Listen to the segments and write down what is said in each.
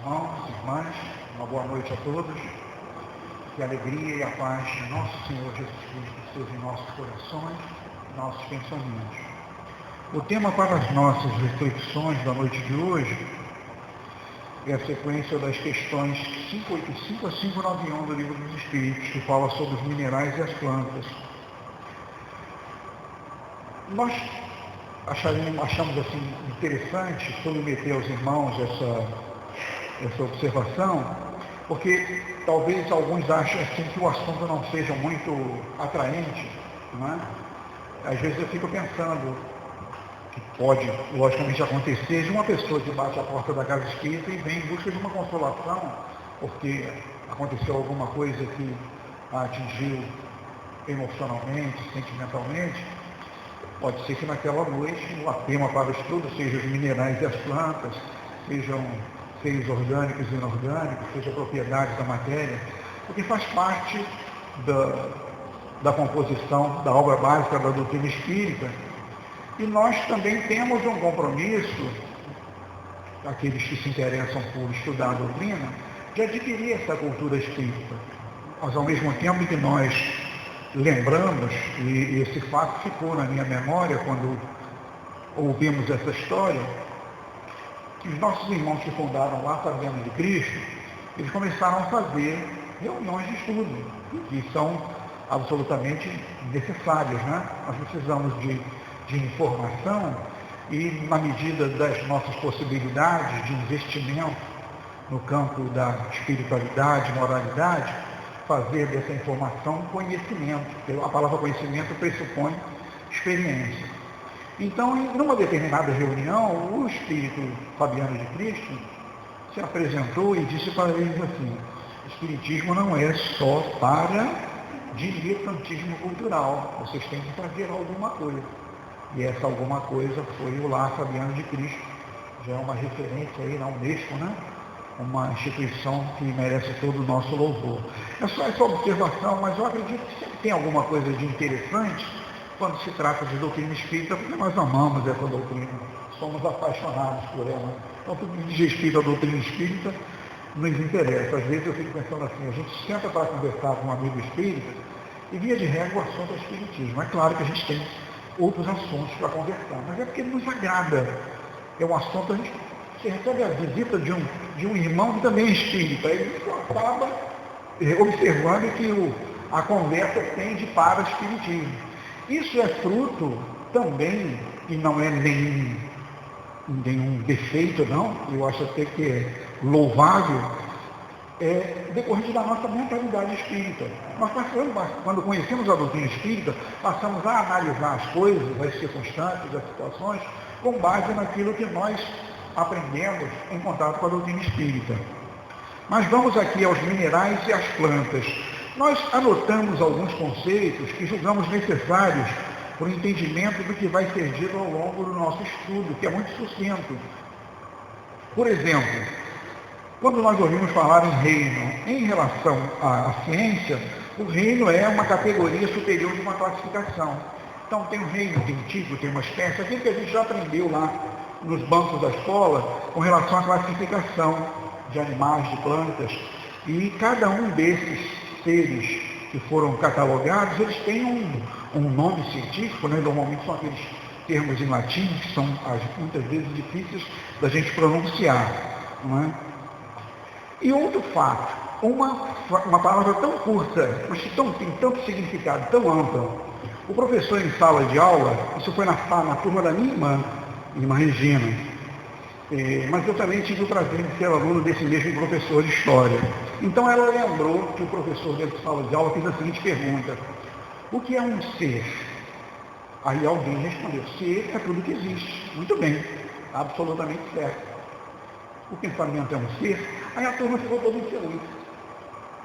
irmãos, irmãs, uma boa noite a todos. Que a alegria e a paz de nosso Senhor Jesus Cristo estejam em nossos corações, nossos pensamentos. O tema para as nossas reflexões da noite de hoje é a sequência das questões 585 a 591 do Livro dos Espíritos, que fala sobre os minerais e as plantas. Nós achamos assim interessante submeter aos irmãos essa observação, porque talvez alguns achem assim que o assunto não seja muito atraente, não é? Às vezes eu fico pensando que pode, logicamente, acontecer de uma pessoa que bate a porta da casa espírita e vem em busca de uma consolação, porque aconteceu alguma coisa que a atingiu emocionalmente, sentimentalmente. Pode ser que naquela noite o tema para o estudo seja os minerais e as plantas, sejam seres orgânicos e inorgânicos, seja propriedades da matéria, porque faz parte da composição da obra básica da doutrina espírita. E nós também temos um compromisso, aqueles que se interessam por estudar a doutrina, de adquirir essa cultura espírita. Mas ao mesmo tempo que nós lembramos, e esse fato ficou na minha memória quando ouvimos essa história, que os nossos irmãos que fundaram lá, Fabiano de Cristo, eles começaram a fazer reuniões de estudo, que são absolutamente necessárias, né? Nós precisamos de informação e, na medida das nossas possibilidades de investimento no campo da espiritualidade, moralidade, fazer dessa informação conhecimento. A palavra conhecimento pressupõe experiência. Então, numa determinada reunião, o espírito Fabiano de Cristo se apresentou e disse para eles assim: o espiritismo não é só para diletantismo cultural, vocês têm que fazer alguma coisa. E essa alguma coisa foi o Lar Fabiano de Cristo, já é uma referência aí na Unesco, né? Uma instituição que merece todo o nosso louvor. É só essa observação, mas eu acredito que sempre tem alguma coisa de interessante quando se trata de doutrina espírita, porque nós amamos essa doutrina, somos apaixonados por ela. Então, tudo que diz respeito à doutrina espírita nos interessa. Às vezes eu fico pensando assim, a gente senta para conversar com um amigo espírita e, via de regra, o assunto é espiritismo. É claro que a gente tem outros assuntos para conversar, mas é porque nos agrada. É um assunto, a gente recebe a visita de um irmão que também é espírita, ele acaba observando que a conversa tende para o espiritismo. Isso é fruto também, e não é nenhum defeito, não, eu acho até que é louvável, decorrente da nossa mentalidade espírita. Nós passamos, quando conhecemos a doutrina espírita, passamos a analisar as coisas, as circunstâncias, as situações, com base naquilo que nós aprendemos em contato com a doutrina espírita. Mas vamos aqui aos minerais e às plantas. Nós anotamos alguns conceitos que julgamos necessários para o entendimento do que vai ser dito ao longo do nosso estudo, que é muito sucinto. Por exemplo, quando nós ouvimos falar em reino, em relação à ciência, o reino é uma categoria superior de uma classificação. Então tem um reino, tem um tipo, tem uma espécie, aquilo que a gente já aprendeu lá nos bancos da escola com relação à classificação de animais, de plantas, e cada um desses seres que foram catalogados, eles têm um nome científico, né? Normalmente são aqueles termos em latim, que são muitas vezes difíceis da gente pronunciar, não é? E outro fato, uma palavra tão curta, mas que tem tanto significado, tão amplo. O professor em sala de aula, isso foi na turma da minha irmã Regina, mas eu também tive o prazer de ser aluno desse mesmo professor de História. Então ela lembrou que o professor dentro da sala de aula fez a seguinte pergunta: o que é um ser? Aí alguém respondeu: ser é tudo que existe. Muito bem, absolutamente certo. O pensamento é um ser? Aí a turma ficou toda infeliz.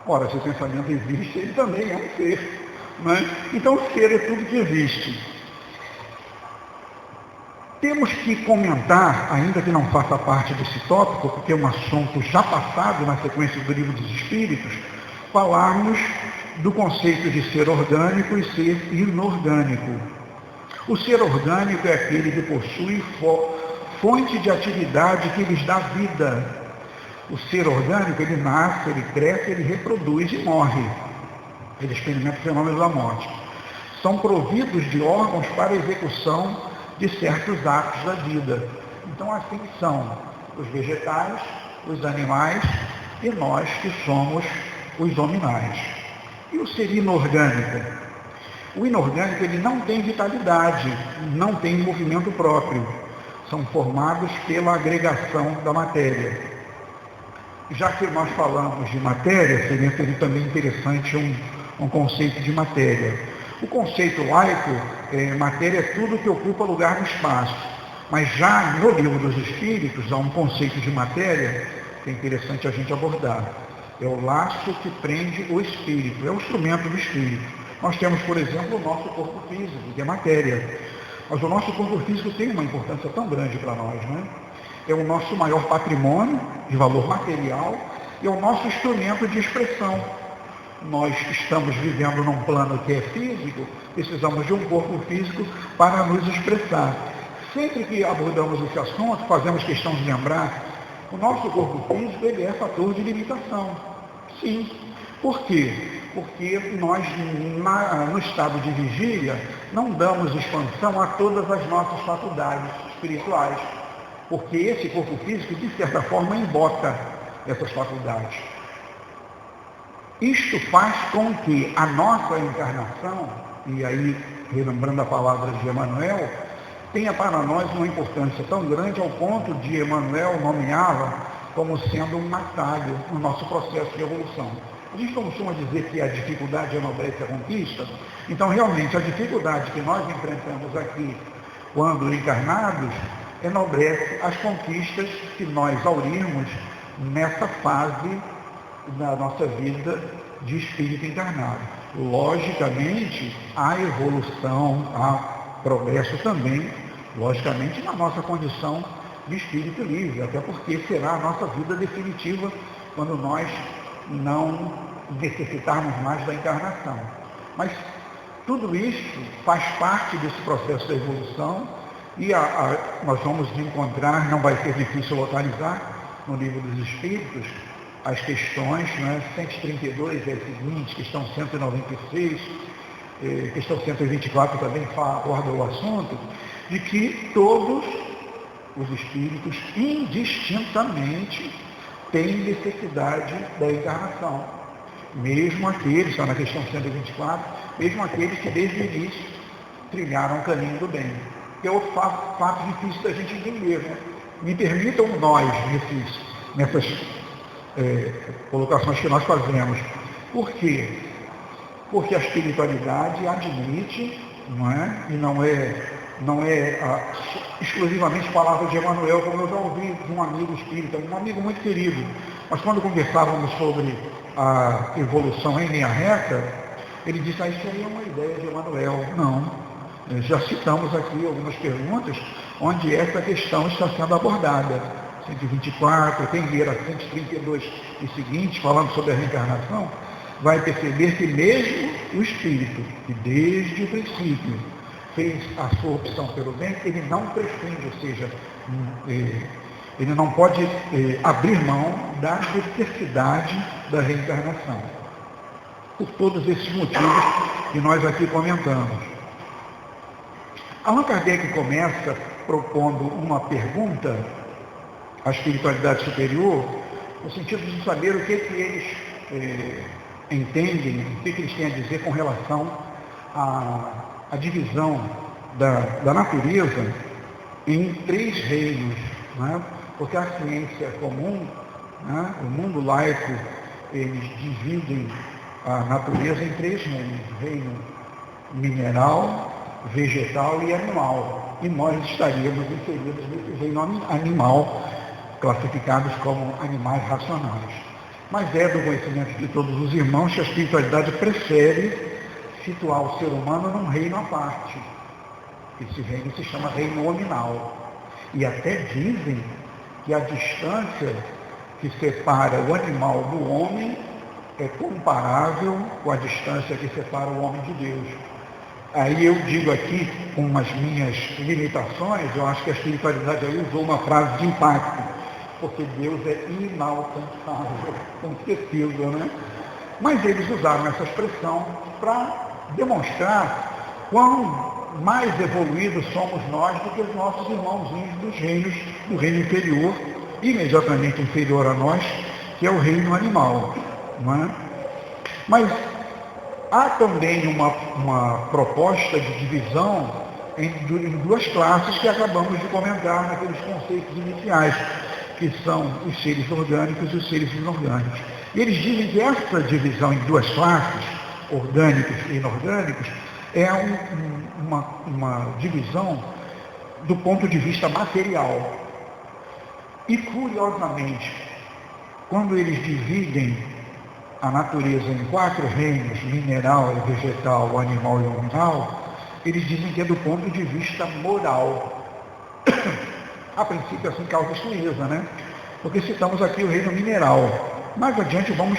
Ora, se o pensamento existe, ele também é um ser, né? Então o ser é tudo que existe. Temos que comentar, ainda que não faça parte desse tópico, porque é um assunto já passado na sequência do Livro dos Espíritos, falarmos do conceito de ser orgânico e ser inorgânico. O ser orgânico é aquele que possui fonte de atividade que lhes dá vida. O ser orgânico, ele nasce, ele cresce, ele reproduz e morre. Ele experimenta o fenômeno da morte. São providos de órgãos para a execução de certos atos da vida. Então, assim são os vegetais, os animais e nós que somos os hominais. E o ser inorgânico? O inorgânico, ele não tem vitalidade, não tem movimento próprio. São formados pela agregação da matéria. Já que nós falamos de matéria, seria também interessante um conceito de matéria. O conceito laico, matéria é tudo que ocupa lugar no espaço. Mas já no Livro dos Espíritos, há um conceito de matéria que é interessante a gente abordar. É o laço que prende o espírito, é o instrumento do espírito. Nós temos, por exemplo, o nosso corpo físico, que é matéria. Mas o nosso corpo físico tem uma importância tão grande para nós, né? É o nosso maior patrimônio de valor material e é o nosso instrumento de expressão. Nós estamos vivendo num plano que é físico, precisamos de um corpo físico para nos expressar. Sempre que abordamos esse assunto, fazemos questão de lembrar, o nosso corpo físico ele é fator de limitação. Sim. Por quê? Porque nós, no estado de vigília, não damos expansão a todas as nossas faculdades espirituais. Porque esse corpo físico, de certa forma, embota essas faculdades. Isto faz com que a nossa encarnação, e aí, relembrando a palavra de Emmanuel, tenha para nós uma importância tão grande ao ponto de Emmanuel nomeá-la como sendo um atalho no nosso processo de evolução. A gente costuma dizer que a dificuldade enobrece a conquista, então realmente a dificuldade que nós enfrentamos aqui quando encarnados enobrece as conquistas que nós aurimos nessa fase da nossa vida de espírito encarnado. Logicamente, há evolução, há progresso também, logicamente, na nossa condição de espírito livre, até porque será a nossa vida definitiva quando nós não necessitarmos mais da encarnação. Mas tudo isso faz parte desse processo da evolução e nós vamos encontrar, não vai ser difícil localizar, no Livro dos Espíritos, as questões, 132 é a seguinte, questão 196, questão 124 também aborda o assunto, de que todos os espíritos, indistintamente, têm necessidade da encarnação. Mesmo aqueles, está na questão 124, mesmo aqueles que desde o início trilharam o caminho do bem. Que é o fato difícil da gente entender, né? Me permitam nós, nessas colocações que nós fazemos. Por quê? Porque a espiritualidade admite, não é? E não é exclusivamente palavra de Emmanuel, como eu já ouvi de um amigo espírita, um amigo muito querido. Mas quando conversávamos sobre a evolução em linha reta, ele disse, isso aí é uma ideia de Emmanuel. Não. Já citamos aqui algumas perguntas onde essa questão está sendo abordada. 124, quem ler a 132 e seguinte, falando sobre a reencarnação, vai perceber que mesmo o espírito, que desde o princípio fez a sua opção pelo bem, ele não prescinde, ou seja, ele não pode abrir mão da necessidade da reencarnação. Por todos esses motivos que nós aqui comentamos. Allan Kardec começa propondo uma pergunta à espiritualidade superior, no sentido de saber o que eles entendem, o que eles têm a dizer com relação à divisão da natureza em três reinos, né? Porque a ciência comum, né? O mundo laico, eles dividem a natureza em três reinos: reino mineral, vegetal e animal. E nós estaríamos inseridos nesse reino animal, classificados como animais racionais. Mas é do conhecimento de todos os irmãos que a espiritualidade prefere situar o ser humano num reino à parte. Esse reino se chama reino nominal. E até dizem que a distância que separa o animal do homem é comparável com a distância que separa o homem de Deus. Aí eu digo aqui, com as minhas limitações, eu acho que a espiritualidade aí usou uma frase de impacto. porque Deus é inalcançável, com certeza, né? Mas eles usaram essa expressão para demonstrar quão mais evoluídos somos nós do que os nossos irmãozinhos dos reinos, do reino inferior, imediatamente inferior a nós, que é o reino animal, não é? Mas há também uma proposta de divisão em duas classes que acabamos de comentar naqueles conceitos iniciais, que são os seres orgânicos e os seres inorgânicos. E eles dizem que essa divisão em duas classes, orgânicos e inorgânicos, é uma divisão do ponto de vista material. E, curiosamente, quando eles dividem a natureza em 4 reinos, mineral, vegetal, animal e nominal, eles dizem que é do ponto de vista moral. A princípio, assim, causa estranheza, né? Porque citamos aqui o reino mineral. Mais adiante vamos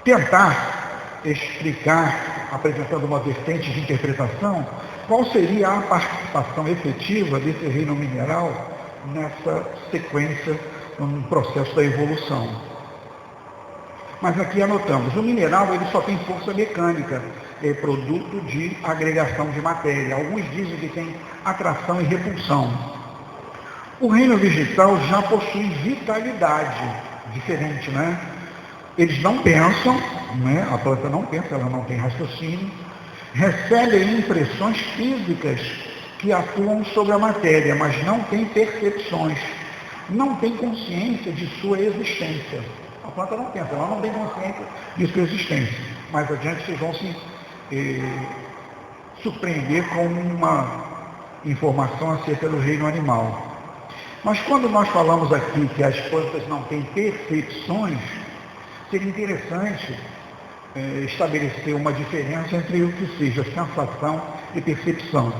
tentar explicar, apresentando uma vertente de interpretação, qual seria a participação efetiva desse reino mineral nessa sequência, no processo da evolução. Mas aqui anotamos, o mineral ele só tem força mecânica, é produto de agregação de matéria. Alguns dizem que tem atração e repulsão. O reino vegetal já possui vitalidade, diferente, né? Eles não pensam, né? A planta não pensa, ela não tem raciocínio, recebem impressões físicas que atuam sobre a matéria, mas não tem percepções, não tem consciência de sua existência. A planta não pensa, ela não tem consciência de sua existência. Mais adiante vocês vão se surpreender com uma informação acerca do reino animal. Mas quando nós falamos aqui que as plantas não têm percepções, seria interessante estabelecer uma diferença entre o que seja sensação e percepção.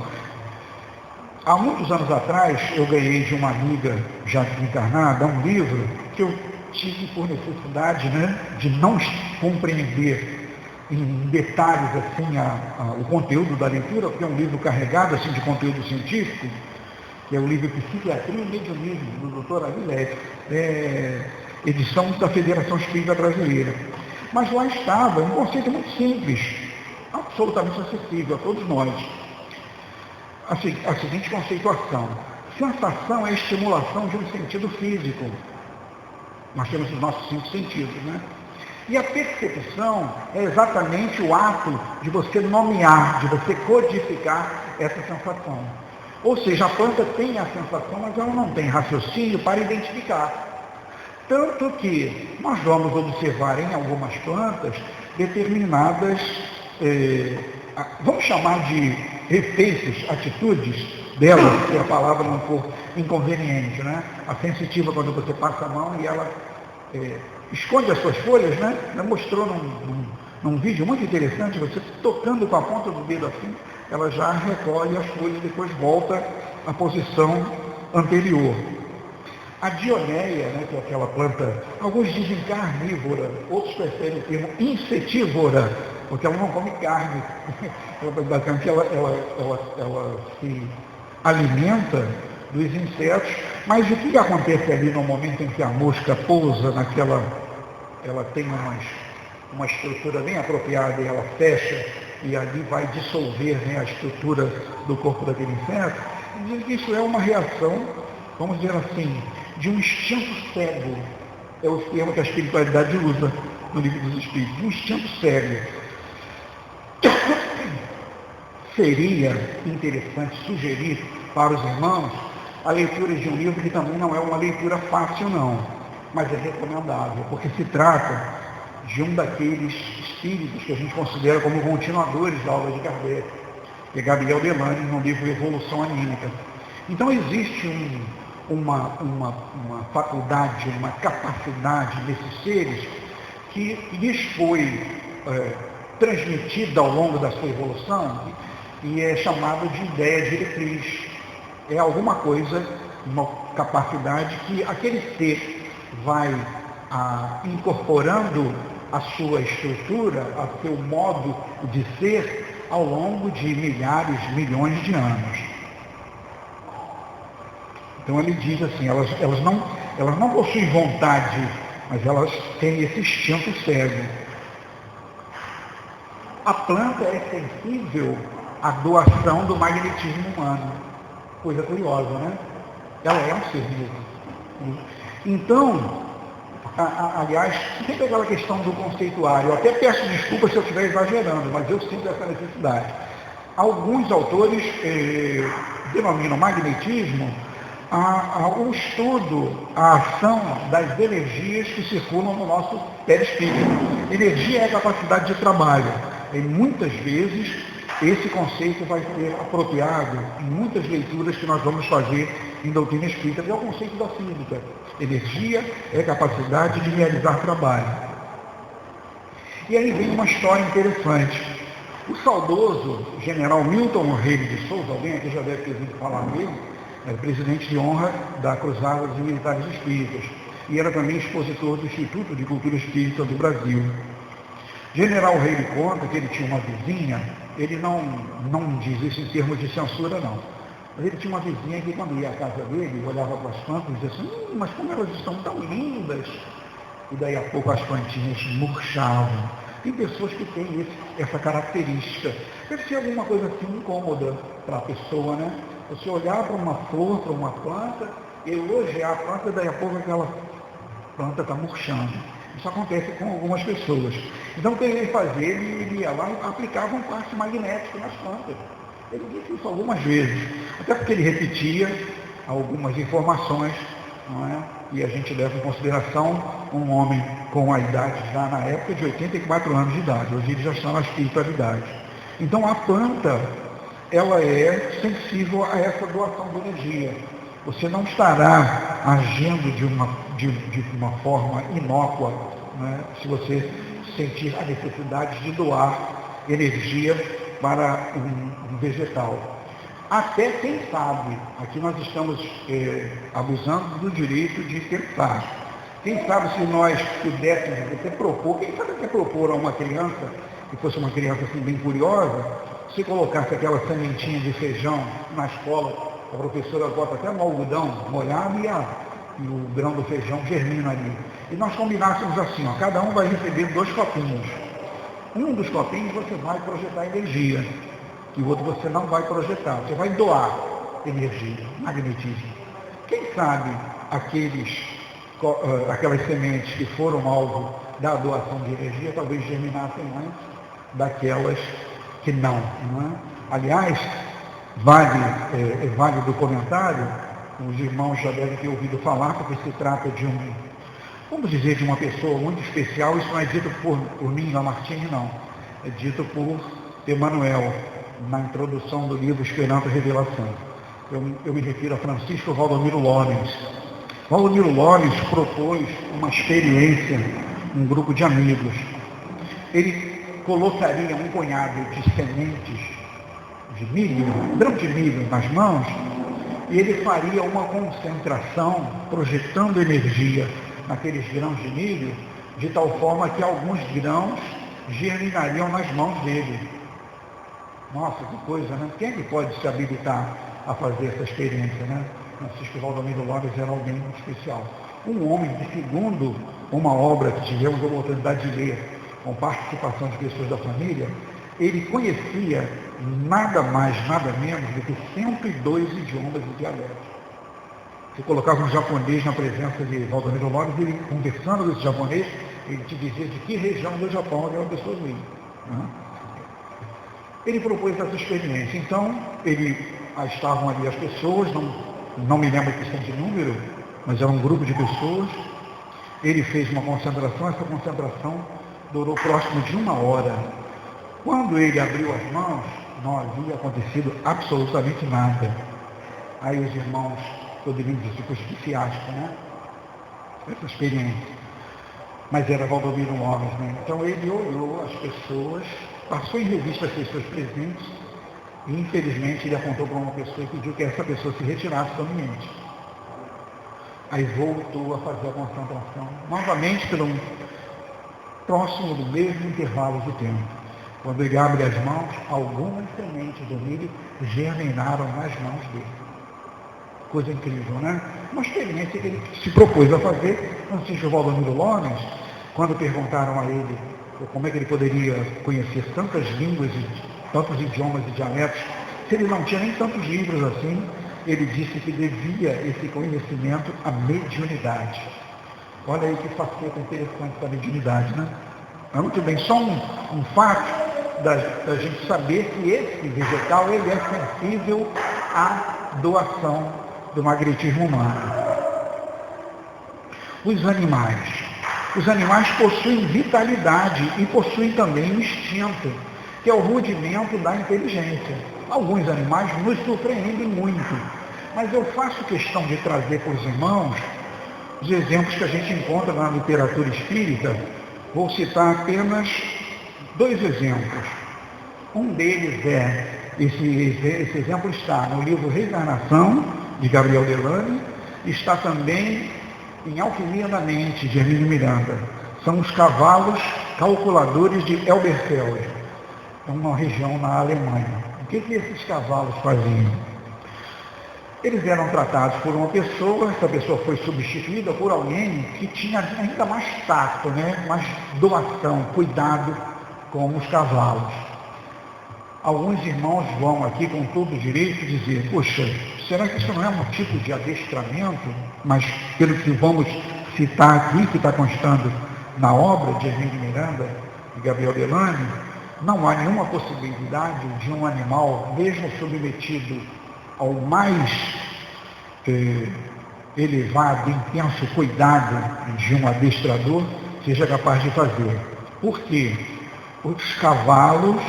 Há muitos anos atrás, eu ganhei de uma amiga já encarnada um livro que eu tive por necessidade, né, de não compreender em detalhes assim, o conteúdo da leitura, porque é um livro carregado assim, de conteúdo científico, que é o livro Psiquiatria e Mediunismo, do Dr. Avilés, edição da Federação Espírita Brasileira. Mas lá estava um conceito muito simples, absolutamente acessível a todos nós. A seguinte conceituação: sensação é a estimulação de um sentido físico. Nós temos os nossos 5 sentidos, né? E a percepção é exatamente o ato de você nomear, de você codificar essa sensação. Ou seja, a planta tem a sensação, mas ela não tem raciocínio para identificar. Tanto que nós vamos observar em algumas plantas determinadas, vamos chamar de efeitos, atitudes delas, se a palavra não for inconveniente, né? A sensitiva, quando você passa a mão e ela esconde as suas folhas, né? Ela mostrou num vídeo muito interessante, você tocando com a ponta do dedo assim, ela já recolhe as folhas e depois volta à posição anterior. A dionéia, né, que é aquela planta, alguns dizem carnívora, outros preferem o termo insetívora, porque ela não come carne. Ela se alimenta dos insetos, mas o que acontece ali no momento em que a mosca pousa naquela, ela tem uma estrutura bem apropriada e ela fecha e ali vai dissolver, né, a estrutura do corpo daquele inseto, diz que isso é uma reação, vamos dizer assim, de um instinto cego. É o termo que a espiritualidade usa no Livro dos Espíritos, um instinto cego. Seria interessante sugerir para os irmãos a leitura de um livro que também não é uma leitura fácil não, mas é recomendável, porque se trata de um daqueles espíritos que a gente considera como continuadores da obra de Kardec, que é Gabriel Delane, no livro Evolução Anímica. Então existe uma faculdade, uma capacidade desses seres que lhes foi transmitida ao longo da sua evolução e é chamada de ideia diretriz. É alguma coisa, uma capacidade que aquele ser vai incorporando a sua estrutura, a seu modo de ser ao longo de milhares, milhões de anos. Então ele diz assim, elas não possuem vontade, mas elas têm esse instinto cego. A planta é sensível à doação do magnetismo humano. Coisa curiosa, né? Ela é um ser vivo. Então, aliás, sempre aquela questão do conceituário. Eu até peço desculpas se eu estiver exagerando, mas eu sinto essa necessidade. Alguns autores denominam magnetismo o estudo, a ação das energias que circulam no nosso perispírito. Energia é a capacidade de trabalho. E muitas vezes esse conceito vai ser apropriado em muitas leituras que nós vamos fazer em doutrina espírita, que é o conceito da física. Energia é a capacidade de realizar trabalho. E aí vem uma história interessante. O saudoso general Milton Reis de Souza, alguém aqui já deve ter ouvido falar dele, era presidente de honra da Cruzada dos Militares Espíritas e era também expositor do Instituto de Cultura Espírita do Brasil. General Reis conta que ele tinha uma vizinha, ele não diz isso em termos de censura não, mas ele tinha uma vizinha que quando ia à casa dele, olhava para as plantas e dizia assim, mas como elas estão tão lindas, e daí a pouco as plantinhas murchavam. Tem pessoas que têm essa característica. Deve ser alguma coisa assim incômoda para a pessoa, né? Você olhar para uma flor, para uma planta, elogiar a planta, daí a pouco aquela planta está murchando. Isso acontece com algumas pessoas. Então o que ele fazia? Ele ia lá e aplicava um passe magnético nas plantas. Ele disse isso algumas vezes. Até porque ele repetia algumas informações, não é? E a gente leva em consideração um homem com a idade já na época de 84 anos de idade. Hoje ele já está na espiritualidade. Então a planta, ela é sensível a essa doação de energia. Você não estará agindo de uma forma inócua, né, se você sentir a necessidade de doar energia para um vegetal. Até quem sabe, aqui nós estamos abusando do direito de pensar. Quem sabe se nós pudéssemos até propor, quem sabe até propor a uma criança, que fosse uma criança assim bem curiosa, se colocasse aquela sementinha de feijão na escola, a professora bota até no algodão molhado e o grão do feijão germina ali. E nós combinássemos assim, ó, cada um vai receber 2 copinhos. Um dos copinhos você vai projetar energia, e o outro você não vai projetar, você vai doar energia, magnetismo. Quem sabe aquelas sementes que foram alvo da doação de energia talvez germinassem antes daquelas que não é? Aliás, é válido o comentário, os irmãos já devem ter ouvido falar, porque se trata de vamos dizer, de uma pessoa muito especial. Isso não é dito por mim, Lamartine, não. É dito por Emmanuel, na introdução do livro Esperança e Revelação. Eu me refiro a Francisco Valdomiro Lorenz. Valdomiro Lorenz propôs uma experiência, um grupo de amigos. Ele colocaria um punhado de sementes de milho, grão de milho nas mãos, e ele faria uma concentração, projetando energia naqueles grãos de milho, de tal forma que alguns grãos germinariam nas mãos dele. Nossa, que coisa, né? Quem é que pode se habilitar a fazer essa experiência, né? Francisco Valdomiro Lorenz era alguém especial. Um homem que, segundo uma obra que tivemos a oportunidade de ler, com participação de pessoas da família, ele conhecia nada mais, nada menos do que 102 idiomas e dialetos. Você colocava um japonês na presença de Valdomiro Lorenz, ele, conversando com esse japonês, ele te dizia de que região do Japão aquela pessoa vinha. Ele propôs essa experiência. Então, estavam ali as pessoas, não me lembro a questão de número, mas era um grupo de pessoas. Ele fez uma concentração, essa concentração durou próximo de 1 hora. Quando ele abriu as mãos, não havia acontecido absolutamente nada. Aí os irmãos poderiam dizer que foi fiasco, né? Essa experiência. Mas era Valdomiro Lorenz, né? Então ele olhou as pessoas, passou em revista as pessoas presentes, e infelizmente ele apontou para uma pessoa e pediu que essa pessoa se retirasse do ambiente. Aí voltou a fazer a concentração, novamente próximo do mesmo intervalo de tempo. Quando ele abre as mãos, algumas sementes do milho germinaram nas mãos dele. Coisa incrível, né? Uma experiência que ele se propôs a fazer. Francisco Valdomiro Lones, quando perguntaram a ele como é que ele poderia conhecer tantas línguas e tantos idiomas e dialetos, se ele não tinha nem tantos livros assim, ele disse que devia esse conhecimento à mediunidade. Olha aí que faceta interessante da mediunidade, né? Mas muito bem, só um fato da gente saber que esse vegetal ele é sensível à doação do magnetismo humano. Os animais possuem vitalidade e possuem também um instinto, que é o rudimento da inteligência. Alguns animais nos surpreendem muito, mas eu faço questão de trazer para os irmãos os exemplos que a gente encontra na literatura espírita. Vou citar apenas 2 exemplos. Um deles esse exemplo está no livro Reencarnação, de Gabriel Delane, está também em Alquimia da Mente, de Hermínio Miranda. São os cavalos calculadores de Elberfeld, é uma região na Alemanha. O que esses cavalos faziam? Eles eram tratados por uma pessoa, essa pessoa foi substituída por alguém que tinha ainda mais tato, né? Mais doação, cuidado com os cavalos. Alguns irmãos vão aqui com todo o direito dizer, poxa, será que isso não é um tipo de adestramento? Mas pelo que vamos citar aqui, que está constando na obra de Hermínio Miranda e Gabriel Delane, não há nenhuma possibilidade de um animal, mesmo submetido ao mais elevado, intenso cuidado de um adestrador, seja capaz de fazer. Por quê? Os cavalos,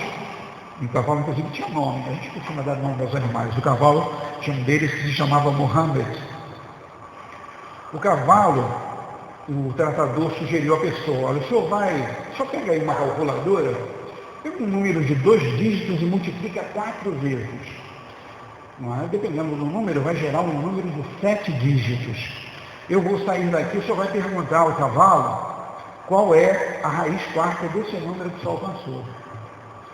e o cavalo inclusive tinha nome, a gente costuma dar nome aos animais. O cavalo tinha um deles que se chamava Mohammed. O cavalo, o tratador sugeriu à pessoa, olha, o senhor pega aí uma calculadora, pega um número de 2 dígitos e multiplica 4 vezes. Não é? Dependendo do número, vai gerar um número de 7 dígitos. Eu vou sair daqui, o senhor vai perguntar ao cavalo qual é a raiz quarta desse número que o senhor alcançou.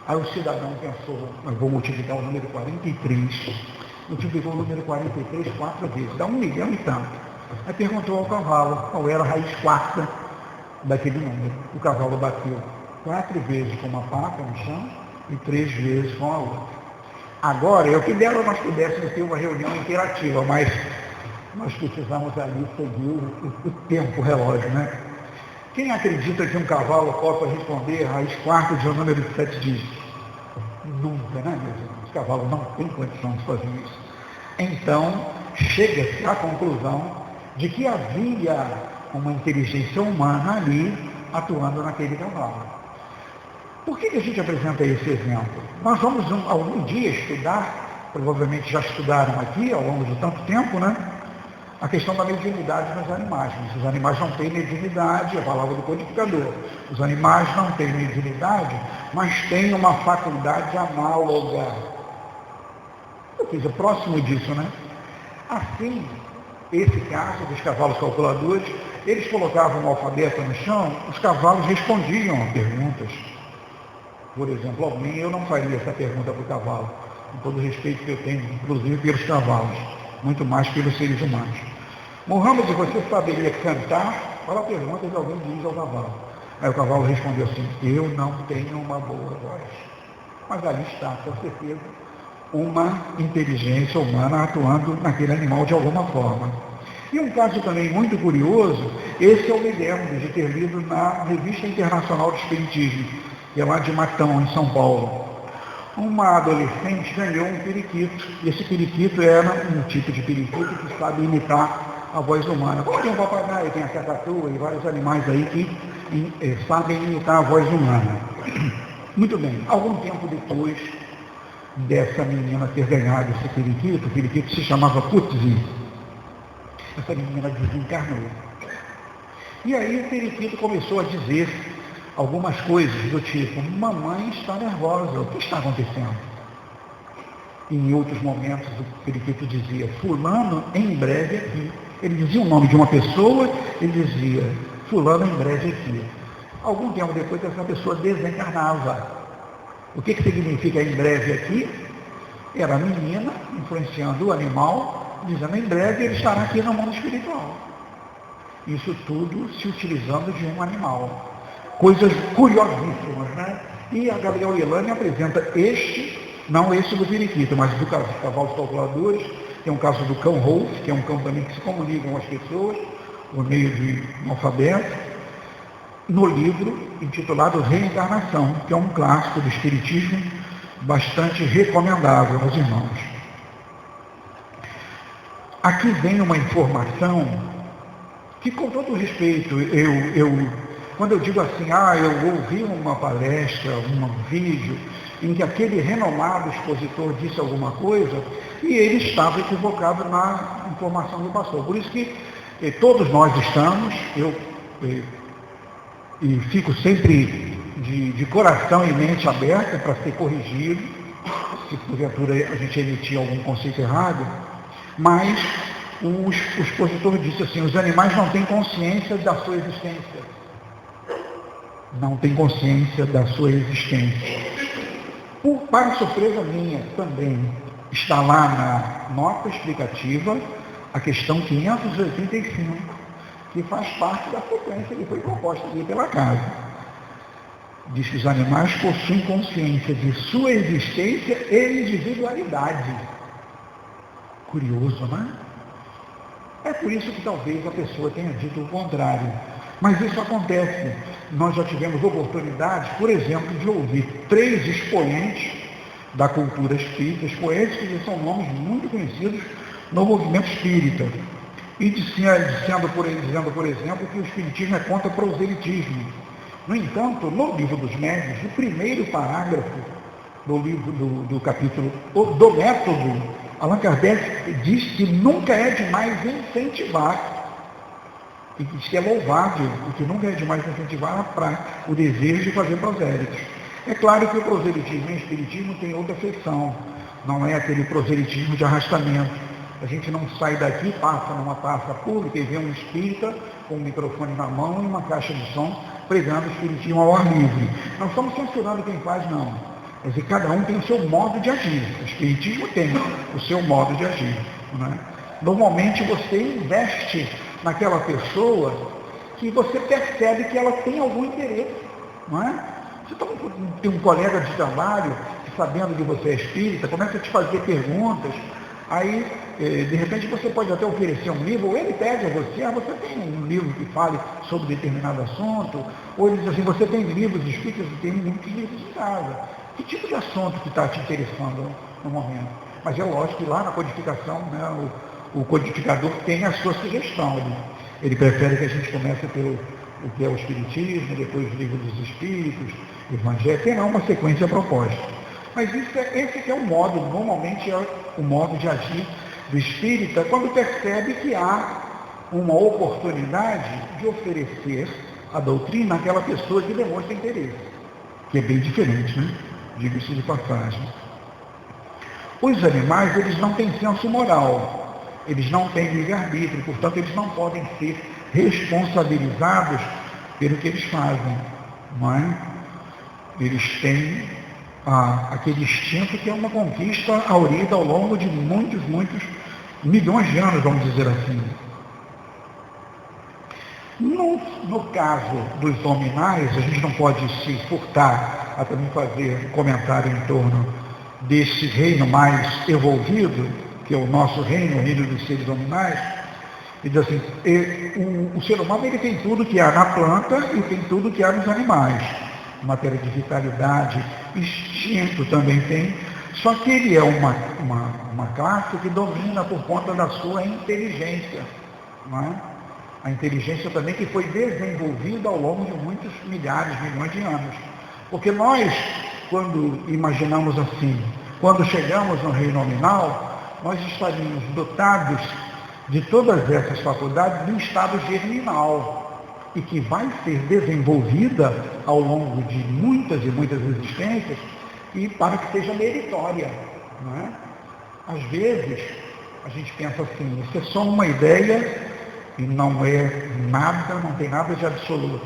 Aí o cidadão pensou, eu vou multiplicar o número 43, multiplicou o número 43 4 vezes, dá 1 milhão e tanto. Aí perguntou ao cavalo qual era a raiz quarta daquele número. O cavalo bateu 4 vezes com uma pata no chão e 3 vezes com a outra. Agora, eu queria que nós pudéssemos ter uma reunião interativa, mas nós precisamos ali seguir o tempo, o relógio, né? Quem acredita que um cavalo possa responder a raiz quarta de um número de 7 dígitos? Nunca, né, meus irmãos? O cavalo não tem condição de fazer isso. Então, chega-se à conclusão de que havia uma inteligência humana ali atuando naquele cavalo. Por que a gente apresenta esse exemplo? Nós vamos algum dia estudar, provavelmente já estudaram aqui ao longo de tanto tempo, né? A questão da mediunidade nos animais. Os animais não têm mediunidade, a palavra do codificador. Os animais não têm mediunidade, mas têm uma faculdade análoga. Ou seja, próximo disso, né? Assim, esse caso dos cavalos calculadores, eles colocavam o alfabeto no chão, os cavalos respondiam a perguntas. Por exemplo, alguém, eu não faria essa pergunta para o cavalo, com todo o respeito que eu tenho, inclusive pelos cavalos, muito mais pelos seres humanos. Mohammed, você saberia cantar? Olha a pergunta que alguém diz ao cavalo. Aí o cavalo respondeu assim, eu não tenho uma boa voz. Mas ali está, com certeza, uma inteligência humana atuando naquele animal de alguma forma. E um caso também muito curioso, esse eu me lembro de ter lido na Revista Internacional de Espiritismo, que é lá de Matão, em São Paulo. Uma adolescente ganhou um periquito. Esse periquito era um tipo de periquito que sabe imitar a voz humana. Como tem um papagaio, tem a cacatua e vários animais aí que sabem imitar a voz humana. Muito bem, algum tempo depois dessa menina ter ganhado esse periquito, o periquito se chamava Putzi. Essa menina desencarnou. E aí o periquito começou a dizer algumas coisas do tipo, mamãe está nervosa, o que está acontecendo? Em outros momentos o periquito dizia, fulano em breve aqui. Ele dizia o nome de uma pessoa, ele dizia, fulano em breve aqui. Algum tempo depois essa pessoa desencarnava. O que significa em breve aqui? Era a menina influenciando o animal dizendo, em breve ele estará aqui no mundo espiritual. Isso tudo se utilizando de um animal. Coisas curiosíssimas, né? E a Gabriel Elane apresenta não esse do periquito, mas do cavalos calculadores. Tem um caso do cão Rolf, que é um cão também que se comunica com as pessoas, por meio de um alfabeto, no livro intitulado Reencarnação, que é um clássico do espiritismo, bastante recomendável aos irmãos. Aqui vem uma informação que, com todo respeito, quando eu digo assim, eu ouvi uma palestra, um vídeo, em que aquele renomado expositor disse alguma coisa, e ele estava equivocado na informação do pastor. Por isso que todos nós estamos, e fico sempre de coração e mente aberta para ser corrigido, se porventura a gente emitir algum conceito errado, mas o expositor disse assim, os animais não têm consciência da sua existência. Não têm consciência da sua existência. Para surpresa minha também, está lá na nota explicativa a questão 585, que faz parte da sequência que foi proposta aqui pela casa. Diz que os animais possuem consciência de sua existência e individualidade. Curioso, não é? É por isso que talvez a pessoa tenha dito o contrário. Mas isso acontece. Nós já tivemos oportunidades, por exemplo, de ouvir 3 expoentes da cultura espírita, expoentes que são nomes muito conhecidos no movimento espírita, e dizendo, por exemplo, que o espiritismo é contra o proselitismo. No entanto, no livro dos médiuns, o primeiro parágrafo do livro do capítulo do método, Allan Kardec diz que nunca é demais incentivar, e diz que é louvável, e que nunca é demais incentivar para o desejo de fazer prosélitos. É claro que o proselitismo e o espiritismo tem outra feição, não é aquele proselitismo de arrastamento. A gente não sai daqui, passa numa praça pública e vê um espírita com um microfone na mão e uma caixa de som pregando o espiritismo ao ar livre. Não estamos censurando quem faz, não. Quer dizer, cada um tem o seu modo de agir. O espiritismo tem o seu modo de agir. Não é? Normalmente você investe naquela pessoa que você percebe que ela tem algum interesse. Não é? Você tem um colega de trabalho que, sabendo que você é espírita, começa a te fazer perguntas. Aí, de repente, você pode até oferecer um livro, ou ele pede a você, você tem um livro que fale sobre determinado assunto, ou ele diz assim, você tem livros espíritas, e tem muitos livros em casa. Que tipo de assunto que está te interessando no momento? Mas é lógico que lá na codificação, né, o codificador tem a sua sugestão. Ele prefere que a gente comece pelo o que é o espiritismo, depois o livro dos espíritos, o evangelho, tem lá uma sequência proposta. Mas esse que é o modo, normalmente é o modo de agir do espírita, quando percebe que há uma oportunidade de oferecer a doutrina àquela pessoa que demonstra interesse, que é bem diferente, né? Diga-se de passagem. Os animais, eles não têm senso moral, eles não têm livre-arbítrio, portanto, eles não podem ser responsabilizados pelo que eles fazem, não é? Eles têm aquele instinto que é uma conquista aurida ao longo de muitos milhões de anos, vamos dizer assim. No caso dos hominais, a gente não pode se furtar a também fazer um comentário em torno desse reino mais evolvido, que é o nosso reino, o reino dos seres hominais. E diz assim, o ser humano ele tem tudo que há na planta e tem tudo que há nos animais. Matéria de vitalidade, instinto também tem, só que ele é uma classe que domina por conta da sua inteligência, não é? A inteligência também que foi desenvolvida ao longo de muitos milhares, milhões de anos. Porque nós, quando imaginamos assim, quando chegamos no reino nominal, nós estaríamos dotados de todas essas faculdades em estado germinal, e que vai ser desenvolvida ao longo de muitas e muitas existências, e para que seja meritória. Não é? Às vezes, a gente pensa assim, isso é só uma ideia e não é nada, não tem nada de absoluto.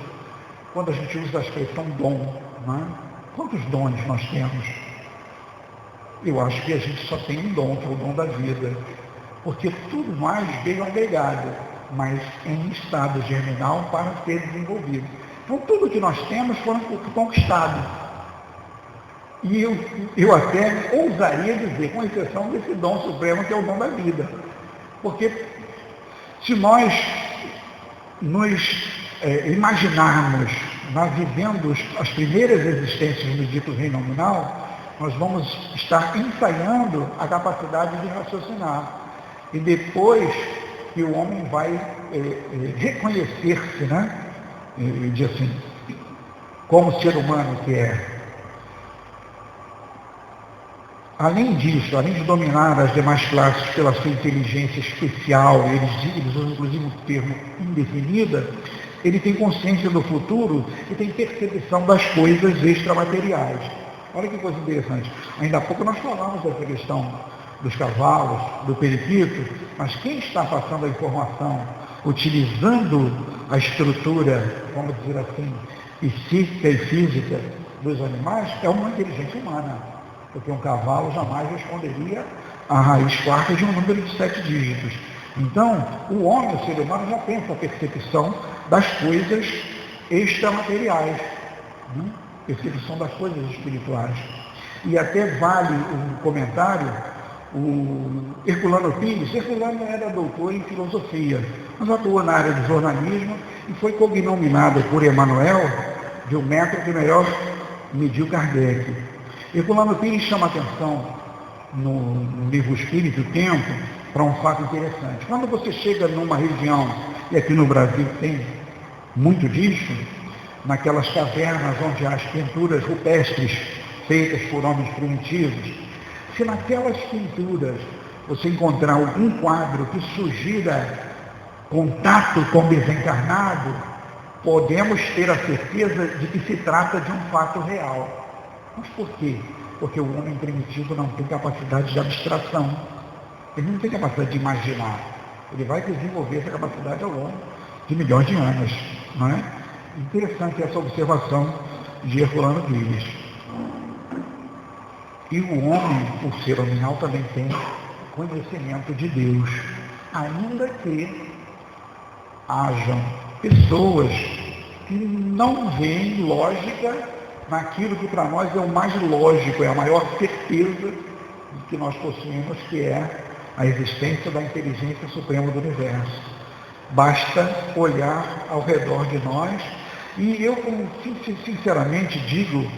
Quando a gente usa a expressão dom, não é? Quantos dons nós temos? Eu acho que a gente só tem um dom, que é o dom da vida. porque tudo mais veio agregado, mas em estado germinal para ser desenvolvido. Então, tudo que nós temos foi conquistado. E eu até ousaria dizer, com exceção desse dom supremo que é o dom da vida. Porque se nós nos imaginarmos, nós vivendo as primeiras existências no dito reino nominal, nós vamos estar ensaiando a capacidade de raciocinar. E depois que o homem vai reconhecer-se, né? De assim, como ser humano que é. Além disso, além de dominar as demais classes pela sua inteligência especial, eles usam inclusive o termo indefinida, ele tem consciência do futuro e tem percepção das coisas extramateriais. Olha que coisa interessante. Ainda há pouco nós falamos dessa questão dos cavalos, do periquito, mas quem está passando a informação, utilizando a estrutura, vamos dizer assim, psíquica e física dos animais, é uma inteligência humana. Porque um cavalo jamais responderia à raiz quarta de um número de 7 dígitos. Então, o homem, o ser humano, já tem essa percepção das coisas extramateriais, né? Percepção das coisas espirituais. E até vale um comentário, o Herculano Pires. Herculano era doutor em filosofia, mas atuou na área do jornalismo e foi cognominado por Emmanuel de um método que melhor mediu Kardec. Herculano Pires chama atenção no livro Espírito e Tempo para um fato interessante. Quando você chega numa região, e aqui no Brasil tem muito disso, naquelas cavernas onde há as pinturas rupestres feitas por homens primitivos, se naquelas pinturas você encontrar algum quadro que sugira contato com o desencarnado, podemos ter a certeza de que se trata de um fato real. Mas por quê? Porque o homem primitivo não tem capacidade de abstração. Ele não tem capacidade de imaginar. Ele vai desenvolver essa capacidade ao longo de milhões de anos. Não é? Interessante essa observação de Herculano Pires. E o homem, o ser nominal, também tem conhecimento de Deus. Ainda que hajam pessoas que não veem lógica naquilo que para nós é o mais lógico, é a maior certeza que nós possuímos, que é a existência da inteligência suprema do universo. Basta olhar ao redor de nós, e eu sinceramente digo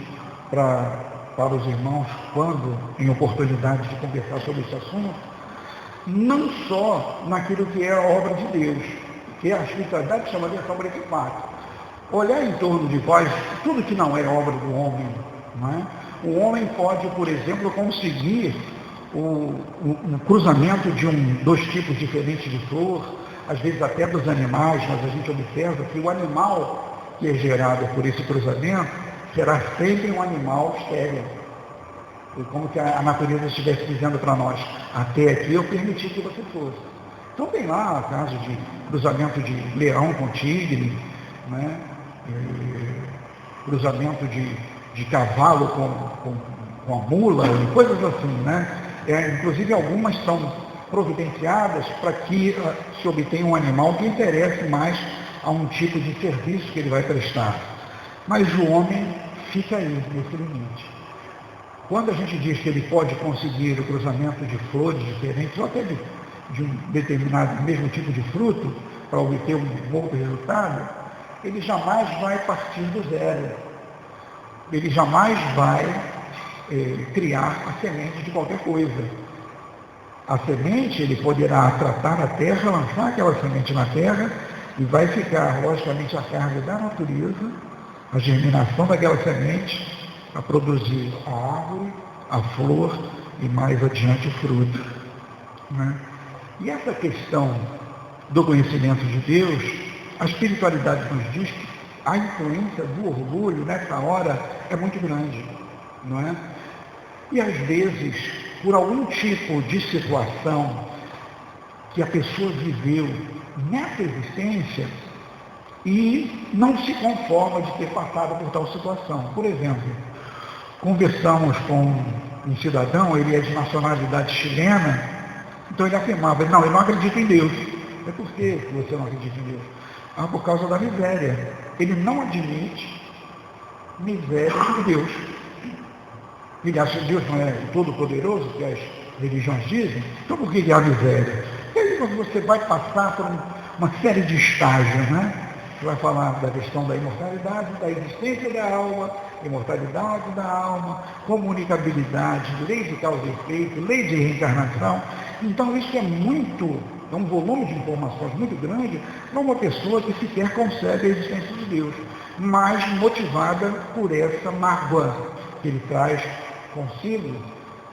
para os irmãos, quando em oportunidade de conversar sobre esse assunto, não só naquilo que é a obra de Deus, que a espiritualidade chama de ação esse fato. Olhar em torno de vós, tudo que não é obra do homem, não é? O homem pode, por exemplo, conseguir o cruzamento de dois tipos diferentes de flor, às vezes até dos animais, mas a gente observa que o animal que é gerado por esse cruzamento será sempre um animal estéril. E como que a natureza estivesse dizendo para nós, até aqui eu permiti que você fosse. Então tem lá o caso de cruzamento de leão com tigre, né? Cruzamento de cavalo com a mula e coisas assim, né? Inclusive algumas são providenciadas para que se obtenha um animal que interesse mais a um tipo de serviço que ele vai prestar. Mas o homem fica aí, nesse limite. Quando a gente diz que ele pode conseguir o cruzamento de flores diferentes, ou até de um determinado mesmo tipo de fruto, para obter um outro resultado, ele jamais vai partir do zero. Ele jamais vai criar a semente de qualquer coisa. A semente, ele poderá tratar a terra, lançar aquela semente na terra, e vai ficar, logicamente, a carga da natureza, a germinação daquela semente, a produzir a árvore, a flor e mais adiante o fruto. Né? E essa questão do conhecimento de Deus, a espiritualidade nos diz que a influência do orgulho nessa hora é muito grande, não é? E às vezes, por algum tipo de situação que a pessoa viveu nessa existência e não se conforma de ter passado por tal situação. Por exemplo, conversamos com um cidadão, ele é de nacionalidade chilena, Então ele afirmava, não, eu não acredito em Deus. É por que você não acredita em Deus? Ah, por causa da miséria. Ele não admite miséria de Deus. Ele acha que Deus não é todo-poderoso, que as religiões dizem. Então por que há miséria? E aí você vai passar por uma série de estágios, né? Você vai falar da questão da imortalidade, da existência da alma, imortalidade da alma, comunicabilidade, lei de causa e efeito, lei de reencarnação. Então isso é um volume de informações muito grande para uma pessoa que sequer concebe a existência de Deus, mas motivada por essa mágoa que ele traz consigo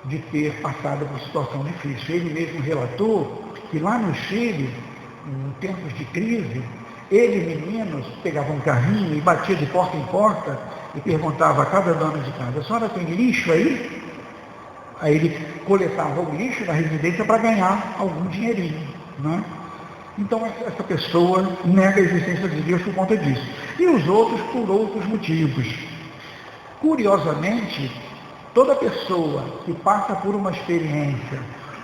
de ter passado por situação difícil. Ele mesmo relatou que lá no Chile, em tempos de crise, ele, meninos, pegava um carrinho e batia de porta em porta e perguntava a cada dona de casa, a senhora tem lixo aí? Aí ele coletava o lixo da residência para ganhar algum dinheirinho, né? Então essa pessoa nega a existência de Deus por conta disso. E os outros por outros motivos. Curiosamente, toda pessoa que passa por uma experiência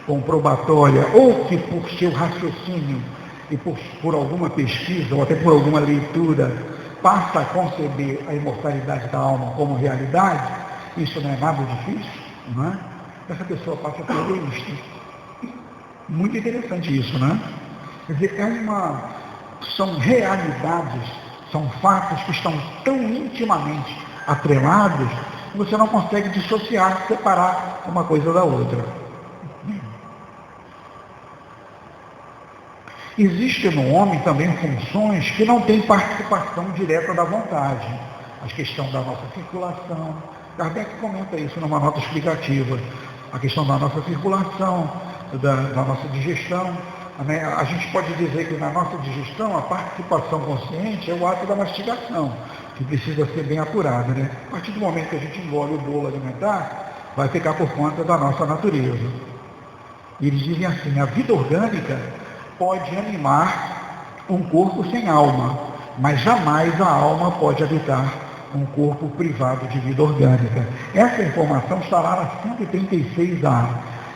comprobatória ou que por seu raciocínio e por alguma pesquisa ou até por alguma leitura passa a conceber a imortalidade da alma como realidade, isso não é nada difícil, não é? Essa pessoa passa a ser egoísta. Muito interessante isso, né? Quer dizer, são realidades, são fatos que estão tão intimamente atrelados que você não consegue dissociar, separar uma coisa da outra. Existem no homem também funções que não têm participação direta da vontade. A questão da nossa circulação. Kardec comenta isso numa nota explicativa. A questão da nossa circulação, da nossa digestão. Né? A gente pode dizer que na nossa digestão a participação consciente é o ato da mastigação, que precisa ser bem apurada. Né? A partir do momento que a gente engole o bolo alimentar, vai ficar por conta da nossa natureza. E eles dizem assim, a vida orgânica pode animar um corpo sem alma, mas jamais a alma pode habitar um corpo privado de vida orgânica. Essa informação está lá na 136A.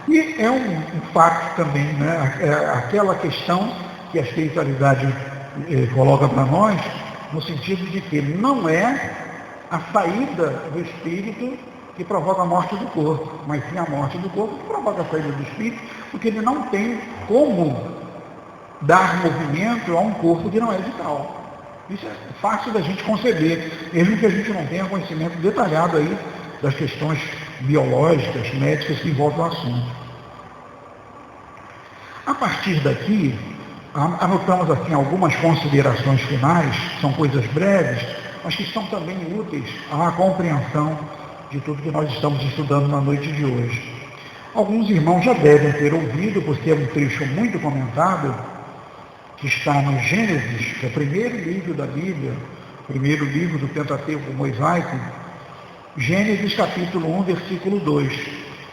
E é um fato também, né? Aquela questão que a espiritualidade coloca para nós, no sentido de que não é a saída do espírito que provoca a morte do corpo, mas sim a morte do corpo que provoca a saída do espírito, porque ele não tem como dar movimento a um corpo que não é vital. Isso é fácil da gente conceber, mesmo que a gente não tenha conhecimento detalhado aí das questões biológicas, médicas que envolvem o assunto. A partir daqui, anotamos assim algumas considerações finais, são coisas breves, mas que são também úteis à compreensão de tudo que nós estamos estudando na noite de hoje. Alguns irmãos já devem ter ouvido, porque é um trecho muito comentado, que está no Gênesis, que é o primeiro livro da Bíblia, o primeiro livro do Pentateuco mosaico, Gênesis capítulo 1, versículo 2.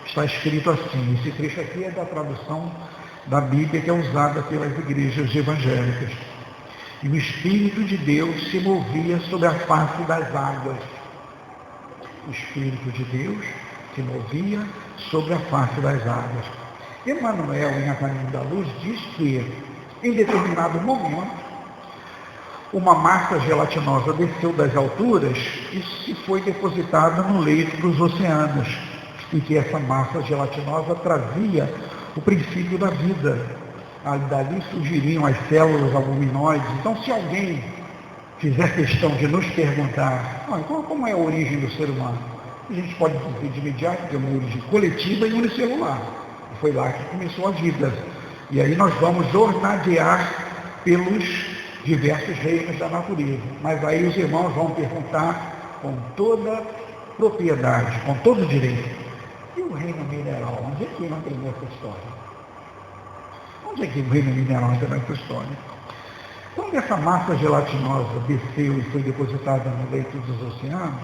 Está escrito assim, esse trecho aqui é da tradução da Bíblia que é usada pelas igrejas evangélicas. E o Espírito de Deus se movia sobre a face das águas. O Espírito de Deus se movia sobre a face das águas. Emmanuel, em A Caminho da Luz, diz que, em determinado momento, uma massa gelatinosa desceu das alturas e se foi depositada no leito dos oceanos, e que essa massa gelatinosa trazia o princípio da vida. Dali surgiriam as células albuminóides. Então, se alguém fizer questão de nos perguntar, como é a origem do ser humano? A gente pode dizer de imediato que é uma origem coletiva e unicelular. Foi lá que começou a vida. E aí nós vamos ornadear pelos diversos reinos da natureza. Mas aí os irmãos vão perguntar com toda propriedade, com todo direito. E o reino mineral? Onde é que entra nessa história? Onde é que o reino mineral entra nessa história? Quando essa massa gelatinosa desceu e foi depositada no leito dos oceanos,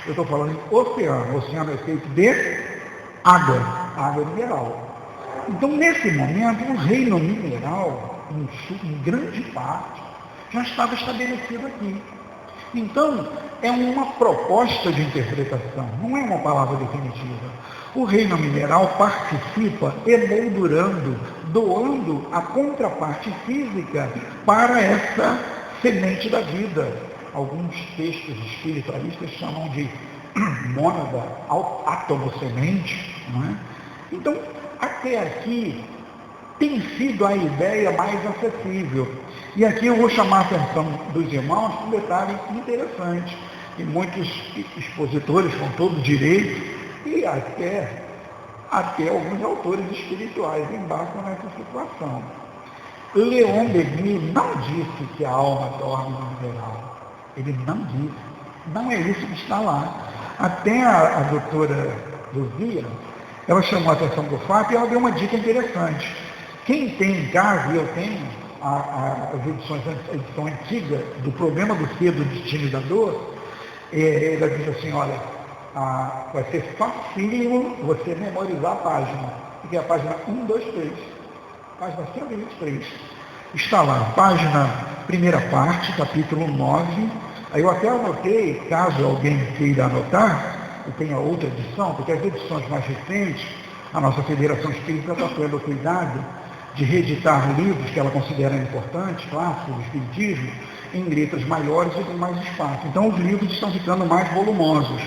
eu estou falando em oceano. O oceano é feito de água mineral. Então, nesse momento, o reino mineral, em grande parte, já estava estabelecido aqui. Então, é uma proposta de interpretação, não é uma palavra definitiva. O reino mineral participa emoldurando, doando a contraparte física para essa semente da vida. Alguns textos espiritualistas chamam de mônada átomo-semente, não é? Então, até aqui tem sido a ideia mais acessível. E aqui eu vou chamar a atenção dos irmãos para um detalhe interessante, que muitos expositores, com todo direito, e até alguns autores espirituais embarcam nessa situação. Leon Denis não disse que a alma dorme no mineral. Ele não disse. Não é isso que está lá. Até a doutora Luzia, ela chamou a atenção do fato e ela deu uma dica interessante. Quem tem em casa, e eu tenho a edição antiga do Problema do Ser, do Destino e da Dor, ela diz assim, olha, vai ser facílimo você memorizar a página, porque é a página 1, 2, 3, página 123. Está lá, página, primeira parte, capítulo 9. Aí eu até anotei, caso alguém queira anotar, e tenha outra edição, porque as edições mais recentes, a nossa Federação Espírita está tendo cuidado de reeditar livros que ela considera importantes, clássicos do Espiritismo, em letras maiores e com mais espaço. Então os livros estão ficando mais volumosos.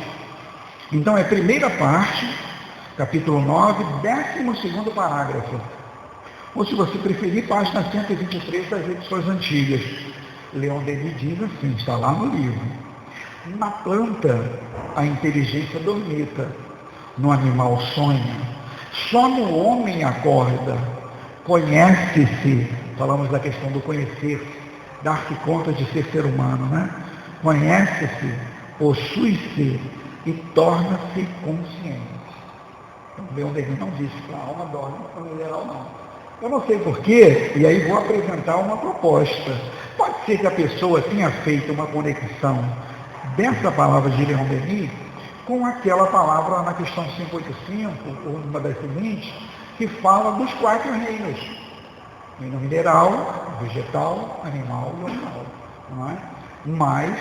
Então é primeira parte, capítulo 9, 12º parágrafo. Ou se você preferir, página 123 das edições antigas. Leon Denis diz assim, está lá no livro. Na planta, a inteligência dormita, no animal sonha, só no homem acorda, conhece-se, falamos da questão do conhecer, dar-se conta de ser humano, né? Conhece-se, possui-se e torna-se consciente. Então, Leon Denis não disse que a alma dorme no mineral, não. Eu não sei porquê, e aí vou apresentar uma proposta. Pode ser que a pessoa tenha feito uma conexão dessa palavra de Leon Denis com aquela palavra na questão 585, ou uma das seguintes, que fala dos 4 reinos. Reino mineral, vegetal, animal e animal. Não é? Mas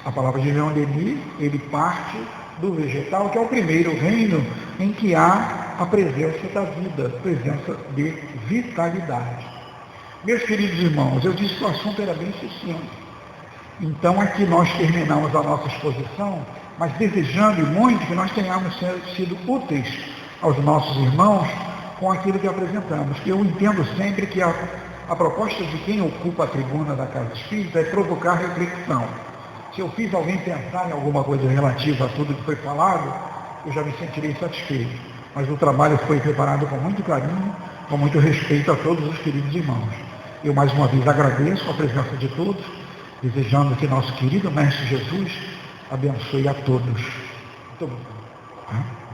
a palavra de Leon Denis, ele parte do vegetal, que é o primeiro reino em que há a presença da vida, a presença de vitalidade. Meus queridos irmãos, eu disse que o assunto era bem sucinto. Então aqui nós terminamos a nossa exposição, mas desejando muito que nós tenhamos sido úteis aos nossos irmãos com aquilo que apresentamos. Que eu entendo sempre que a proposta de quem ocupa a tribuna da Casa Espírita é provocar reflexão. Se eu fiz alguém pensar em alguma coisa relativa a tudo que foi falado, eu já me sentirei satisfeito. Mas o trabalho foi preparado com muito carinho, com muito respeito a todos os queridos irmãos. Eu mais uma vez agradeço a presença de todos, desejando que nosso querido Mestre Jesus abençoe a todos. Muito obrigado.